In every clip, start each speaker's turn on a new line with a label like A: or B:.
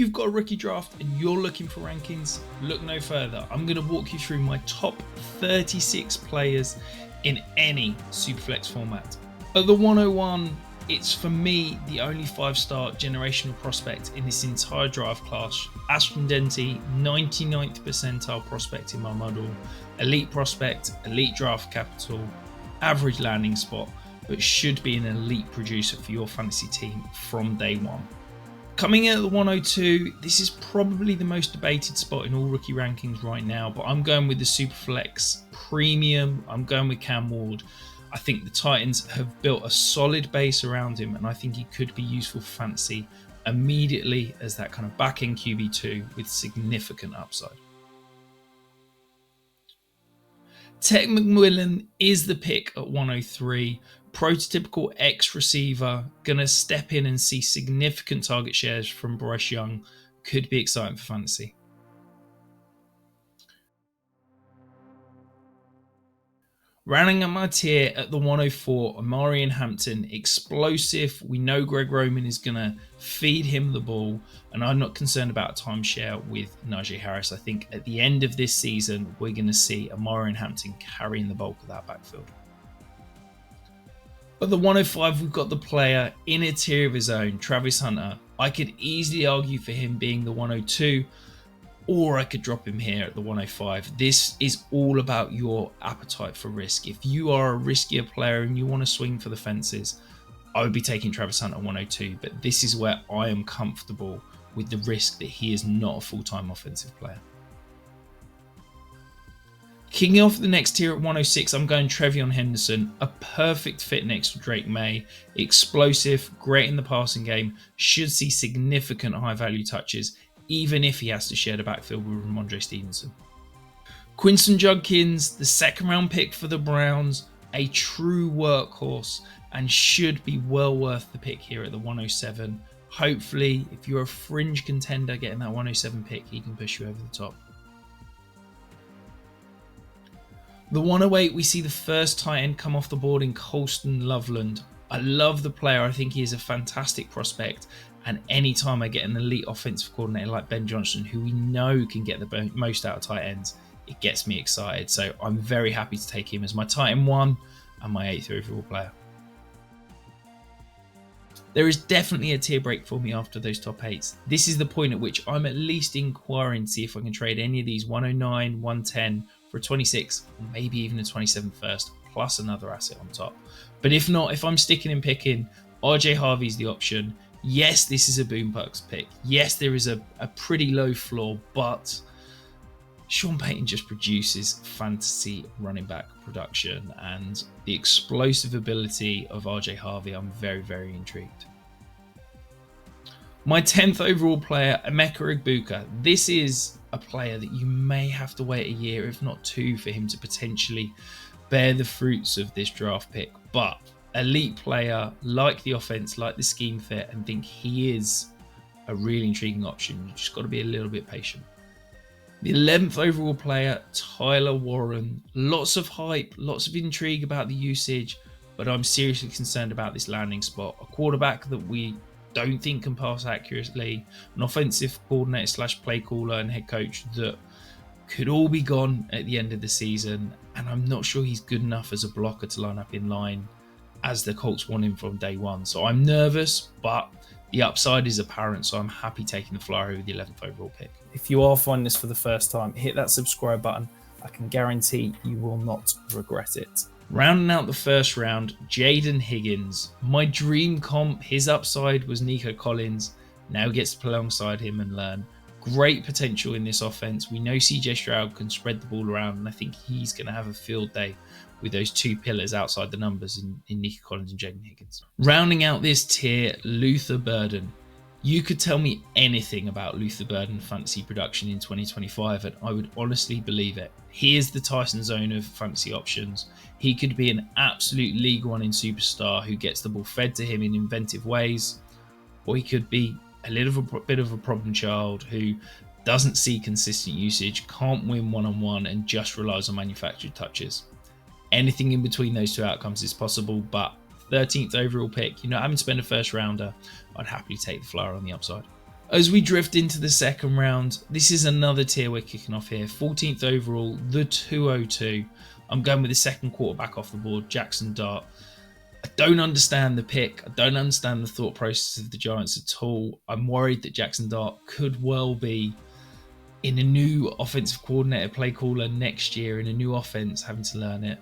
A: you've got a rookie draft and you're looking for rankings, look no further. I'm going to walk you through my top 36 players in any Superflex format. At the 101, it's for me the only 5-star generational prospect in this entire draft class. Ascendenti, 99th percentile prospect in my model, elite prospect, elite draft capital, average landing spot, but should be an elite producer for your fantasy team from day one. Coming in at the 102, this is probably the most debated spot in all rookie rankings right now, but I'm going with the Superflex Premium. I'm going with Cam Ward. I think the Titans have built a solid base around him, and I think he could be useful for fantasy immediately as that kind of back-end QB2 with significant upside. Tech McMillan is the pick at 103. Prototypical X receiver, gonna step in and see significant target shares from Bryce Young. Could be exciting for fantasy. Rounding up my tier at the 104, Amari and Hampton, explosive. We know Greg Roman is gonna feed him the ball, and I'm not concerned about a timeshare with Najee Harris. I think at the end of this season, we're gonna see Amari and Hampton carrying the bulk of that backfield. At the 105, we've got the player in a tier of his own, Travis Hunter. I could easily argue for him being the 102, or I could drop him here at the 105. This is all about your appetite for risk. If you are a riskier player and you want to swing for the fences, I would be taking Travis Hunter at 102, but this is where I am comfortable with the risk that he is not a full-time offensive player. Kicking off the next tier at 106, I'm going Trevion Henderson, a perfect fit next to Drake May. Explosive, great in the passing game, should see significant high-value touches, even if he has to share the backfield with Ramondre Stevenson. Quinton Judkins, the second-round pick for the Browns, a true workhorse, and should be well worth the pick here at the 107. Hopefully, if you're a fringe contender getting that 107 pick, he can push you over the top. The 108, we see the first tight end come off the board in Colston Loveland. I love the player. I think he is a fantastic prospect. And anytime I get an elite offensive coordinator like Ben Johnson, who we know can get the most out of tight ends, it gets me excited. So I'm very happy to take him as my tight end 1 and my 8th overall player. There is definitely a tier break for me after those top 8s. This is the point at which I'm at least inquiring to see if I can trade any of these 109, 110 for a 26, or maybe even a 27 first, plus another asset on top. But if not, if I'm sticking and picking, RJ Harvey's the option. Yes, this is a Boom Perks pick. Yes, there is a pretty low floor, but Sean Payton just produces fantasy running back production, and the explosive ability of RJ Harvey, I'm very, very intrigued. My 10th overall player, Emeka Egbuka. This is a player that you may have to wait a year, if not 2, for him to potentially bear the fruits of this draft pick. But elite player, like the offense, like the scheme fit, and think he is a really intriguing option. You just got to be a little bit patient. The 11th overall player, Tyler Warren. Lots of hype, lots of intrigue about the usage, but I'm seriously concerned about this landing spot. A quarterback that we don't think can pass accurately, an offensive coordinator / play caller and head coach that could all be gone at the end of the season, and I'm not sure he's good enough as a blocker to line up in line as the Colts want him from day one. So I'm nervous, but the upside is apparent, so I'm happy taking the flyer with the 11th overall pick.
B: If you are finding this for the first time, hit that subscribe button. I can guarantee you will not regret it.
A: Rounding out the first round, Jaden Higgins. My dream comp, his upside was Nico Collins. Now gets to play alongside him and learn. Great potential in this offense. We know CJ Stroud can spread the ball around, and I think he's going to have a field day with those 2 pillars outside the numbers in Nico Collins and Jaden Higgins. Rounding out this tier, Luther Burden. You could tell me anything about Luther Burden fantasy production in 2025 and I would honestly believe it. He is the Tyson Zone of fantasy options. He could be an absolute League One superstar who gets the ball fed to him in inventive ways, or he could be a little bit of a problem child who doesn't see consistent usage, can't win one-on-one and just relies on manufactured touches. Anything in between those 2 outcomes is possible, but 13th overall pick, having to spend a first rounder, I'd happily take the flyer on the upside. As we drift into the second round, this is another tier we're kicking off here. 14th overall, the 202. I'm going with the second quarterback off the board, Jackson Dart. I don't understand the pick. I don't understand the thought process of the Giants at all. I'm worried that Jackson Dart could well be in a new offensive coordinator, play caller next year, in a new offense, having to learn it.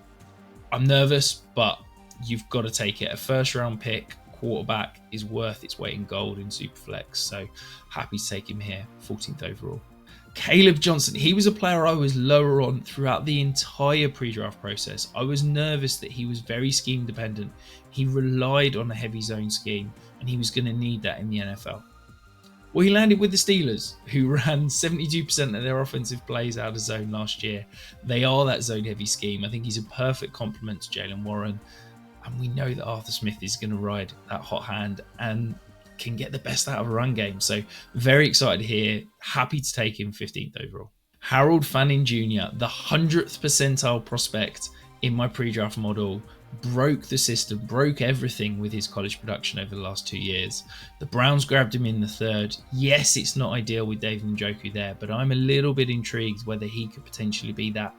A: I'm nervous, but you've got to take it. A first round pick, quarterback, is worth its weight in gold in Superflex. So happy to take him here, 14th overall. Caleb Johnson, he was a player I was lower on throughout the entire pre-draft process. I was nervous that he was very scheme dependent. He relied on a heavy zone scheme, and he was going to need that in the NFL. Well, he landed with the Steelers, who ran 72% of their offensive plays out of zone last year. They are that zone-heavy scheme. I think he's a perfect complement to Jaylen Warren. And we know that Arthur Smith is going to ride that hot hand and can get the best out of a run game. So very excited here. Happy to take him 15th overall. Harold Fanning Jr., the 100th percentile prospect in my pre-draft model, broke the system, broke everything with his college production over the last 2 years. The Browns grabbed him in the third. Yes, it's not ideal with David Njoku there, but I'm a little bit intrigued whether he could potentially be that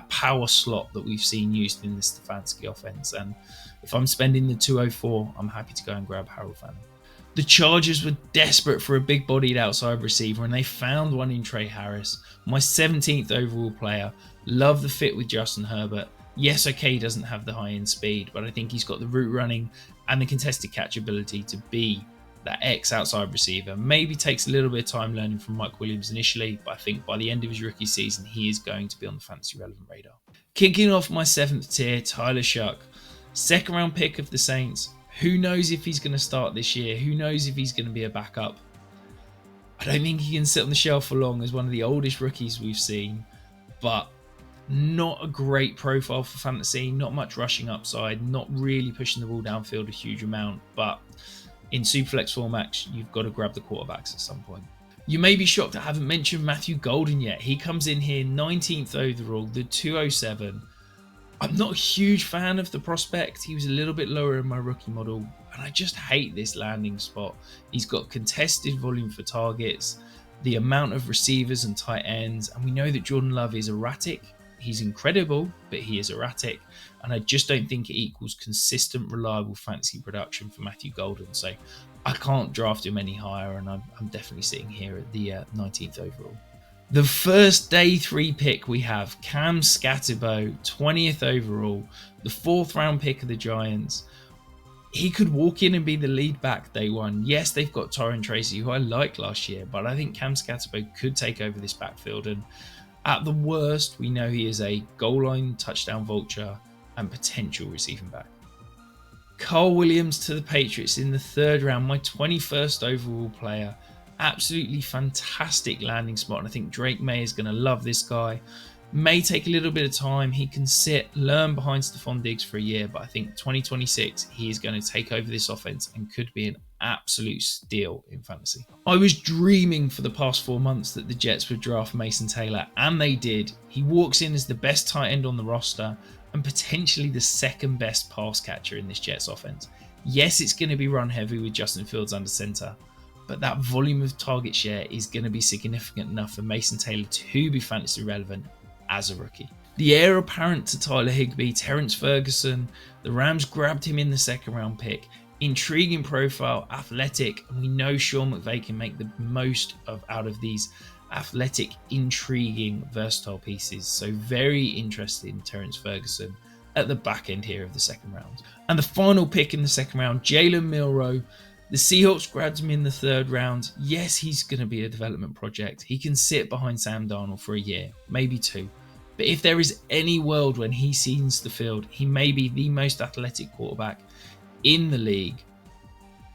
A: power slot that we've seen used in the Stefanski offense. And if I'm spending the 204, I'm happy to go and grab Harold Fanning. The Chargers were desperate for a big-bodied outside receiver, and they found one in Trey Harris, my 17th overall player. Love the fit with Justin Herbert. Yes, okay, he doesn't have the high-end speed, but I think he's got the route running and the contested catch ability to be that ex-outside receiver. Maybe takes a little bit of time learning from Mike Williams initially, but I think by the end of his rookie season, he is going to be on the fantasy relevant radar. Kicking off my 7th tier, Tyler Shuck. Second round pick of the Saints. Who knows if he's going to start this year? Who knows if he's going to be a backup? I don't think he can sit on the shelf for long as one of the oldest rookies we've seen, but not a great profile for fantasy, not much rushing upside, not really pushing the ball downfield a huge amount, but in Superflex formats, you've got to grab the quarterbacks at some point. You may be shocked I haven't mentioned Matthew Golden yet. He comes in here 19th overall, the 207. I'm not a huge fan of the prospect. He was a little bit lower in my rookie model, and I just hate this landing spot. He's got contested volume for targets, the amount of receivers and tight ends, and we know that Jordan Love is erratic. He's incredible, but he is erratic, and I just don't think it equals consistent, reliable fantasy production for Matthew Golden. So I can't draft him any higher, and I'm definitely sitting here at the 19th overall. The first day 3 pick we have, Cam Scatterbo, 20th overall, the 4th round pick of the Giants. He could walk in and be the lead back day 1. Yes, they've got Tyron Tracy, who I liked last year, but I think Cam Scatterbo could take over this backfield. And at the worst, we know he is a goal line touchdown vulture and potential receiving back. Carl Williams to the Patriots in the 3rd round, my 21st overall player. Absolutely fantastic landing spot, and I think Drake May is going to love this guy. May take a little bit of time. He can learn behind Stephon Diggs for a year, but I think 2026 he is going to take over this offense and could be an absolute steal in fantasy. I was dreaming for the past 4 months that the Jets would draft Mason Taylor, and they did. He walks in as the best tight end on the roster and potentially the 2nd best pass catcher in this Jets offense. Yes, it's going to be run heavy with Justin Fields under center, but that volume of target share is going to be significant enough for Mason Taylor to be fantasy relevant as a rookie. The heir apparent to Tyler Higbee, Terrence Ferguson, the Rams grabbed him in the 2nd round pick. Intriguing profile, athletic, and we know Sean McVay can make the most out of these athletic, intriguing, versatile pieces. So very interested in Terrence Ferguson at the back end here of the 2nd round. And the final pick in the 2nd round, Jalen Milroe. The Seahawks grabbed him in the 3rd round. Yes, he's going to be a development project. He can sit behind Sam Darnold for a year, maybe 2. But if there is any world when he sees the field, he may be the most athletic quarterback in the league.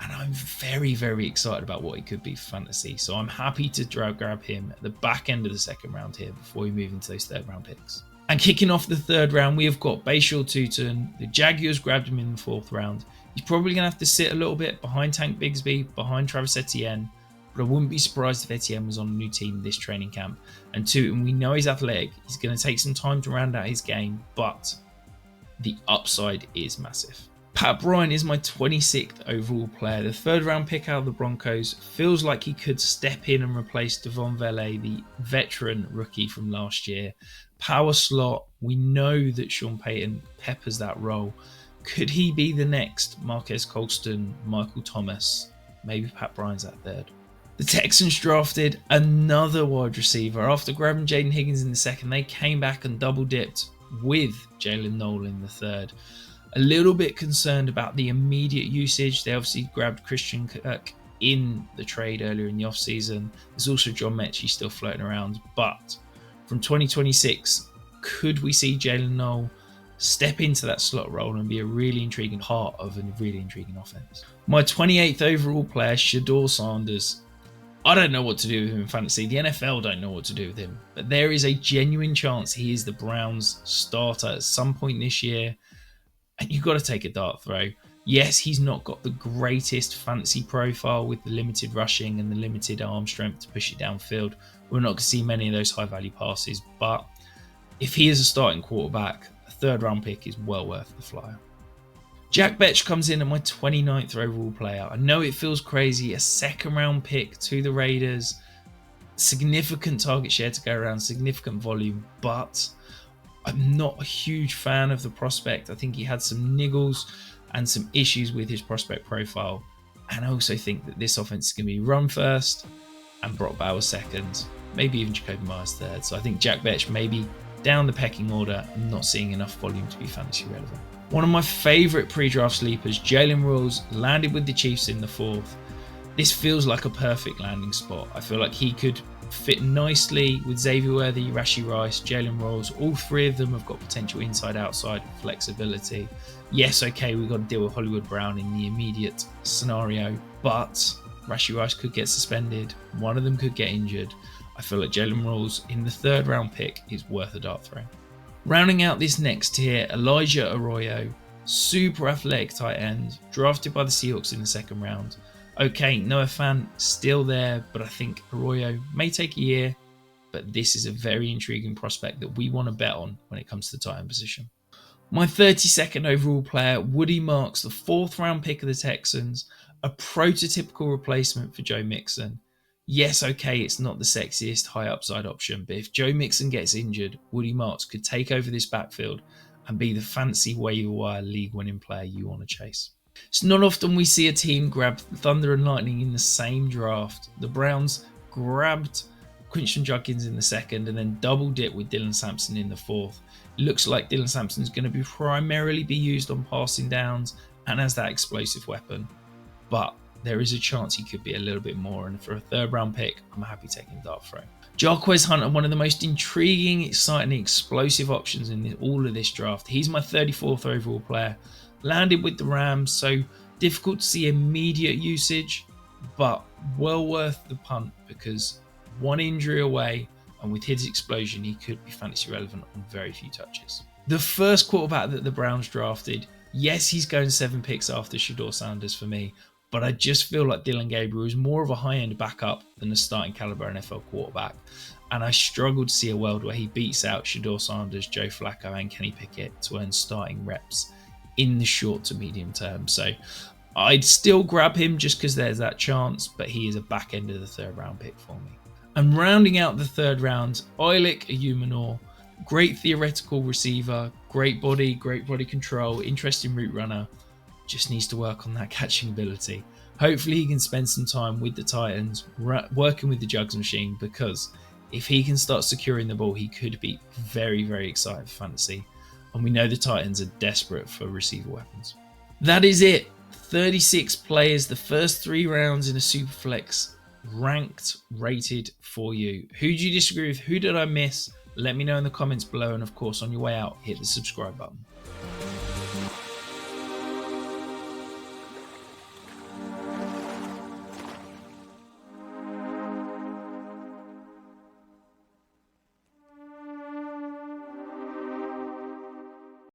A: And I'm very, very excited about what he could be for fantasy. So I'm happy to grab him at the back end of the 2nd round here before we move into those 3rd round picks. And kicking off the 3rd round, we have got Bashal Tutin. The Jaguars grabbed him in the 4th round. He's probably going to have to sit a little bit behind Tank Bigsby, behind Travis Etienne, but I wouldn't be surprised if Etienne was on a new team this training camp. And Tutin, we know he's athletic. He's going to take some time to round out his game, but the upside is massive. Pat Bryant is my 26th overall player. The 3rd round pick out of the Broncos feels like he could step in and replace Devon Vele, the veteran rookie from last year. Power slot, we know that Sean Payton peppers that role. Could he be the next Marquez Colston, Michael Thomas? Maybe Pat Bryant's that 3rd. The Texans drafted another wide receiver. After grabbing Jaden Higgins in the 2nd, they came back and double dipped with Jalen Noel in the 3rd. A little bit concerned about the immediate usage. They obviously grabbed Christian Kirk in the trade earlier in the offseason. There's also John Mechie still floating around. But from 2026, could we see Jalen Noel step into that slot role and be a really intriguing part of a really intriguing offense? My 28th overall player, Shedeur Sanders. I don't know what to do with him in fantasy. The NFL don't know what to do with him. But there is a genuine chance he is the Browns' starter at some point this year. And you've got to take a dart throw. Yes, he's not got the greatest fancy profile with the limited rushing and the limited arm strength to push it downfield. We're not going to see many of those high-value passes. But if he is a starting quarterback, a 3rd round pick is well worth the flyer. Jack Betch comes in at my 29th overall player. I know it feels crazy. A 2nd round pick to the Raiders. Significant target share to go around, significant volume. But I'm not a huge fan of the prospect. I think he had some niggles and some issues with his prospect profile. And I also think that this offense is going to be run first and Brock Bowers 2nd, maybe even Jacoby Myers 3rd. So I think Jack Betch maybe down the pecking order and not seeing enough volume to be fantasy relevant. One of my favourite pre-draft sleepers, Jalen Rules, landed with the Chiefs in the 4th. This feels like a perfect landing spot. I feel like he could fit nicely with Xavier Worthy, Rashee Rice, Jalen Rolls. All 3 of them have got potential inside-outside flexibility. Yes, okay, we've got to deal with Hollywood Brown in the immediate scenario, but Rashee Rice could get suspended. One of them could get injured. I feel like Jalen Rolls in the 3rd round pick is worth a dart throw. Rounding out this next tier, Elijah Arroyo, super athletic tight end, drafted by the Seahawks in the 2nd round. Okay, Noah Fant still there, but I think Arroyo may take a year, but this is a very intriguing prospect that we want to bet on when it comes to the tight end position. My 32nd overall player, Woody Marks, the 4th round pick of the Texans, a prototypical replacement for Joe Mixon. Yes, okay, it's not the sexiest high upside option, but if Joe Mixon gets injured, Woody Marks could take over this backfield and be the fancy waiver wire league winning player you want to chase. It's not often we see a team grab Thunder and Lightning in the same draft. The Browns grabbed Quinton Judkins in the 2nd and then double dip with Dylan Sampson in the 4th. It looks like Dylan Sampson is going to be primarily be used on passing downs and as that explosive weapon, but there is a chance he could be a little bit more, and for a 3rd round pick, I'm happy taking dart throw. Jarquez Hunter, one of the most intriguing, exciting, explosive options in all of this draft. He's my 34th overall player. Landed with the Rams, so difficult to see immediate usage, but well worth the punt because one injury away, and with his explosion, he could be fantasy relevant on very few touches. The first quarterback that the Browns drafted, yes, he's going 7 picks after Shedeur Sanders for me, but I just feel like Dylan Gabriel is more of a high-end backup than a starting caliber NFL quarterback. And I struggle to see a world where he beats out Shedeur Sanders, Joe Flacco, and Kenny Pickett to earn starting reps in the short to medium term. So I'd still grab him just because there's that chance, but he is a back end of the 3rd round pick for me. And rounding out the 3rd round, Eilik Ayumanor, great theoretical receiver, great body control, interesting route runner. Just needs to work on that catching ability. Hopefully he can spend some time with the Titans, working with the Jugs machine, because if he can start securing the ball, he could be very, very exciting for fantasy. And we know the Titans are desperate for receiver weapons. That is it. 36 players, the first 3 rounds in a Superflex, ranked, rated for you. Who do you disagree with? Who did I miss? Let me know in the comments below. And of course, on your way out, hit the subscribe button.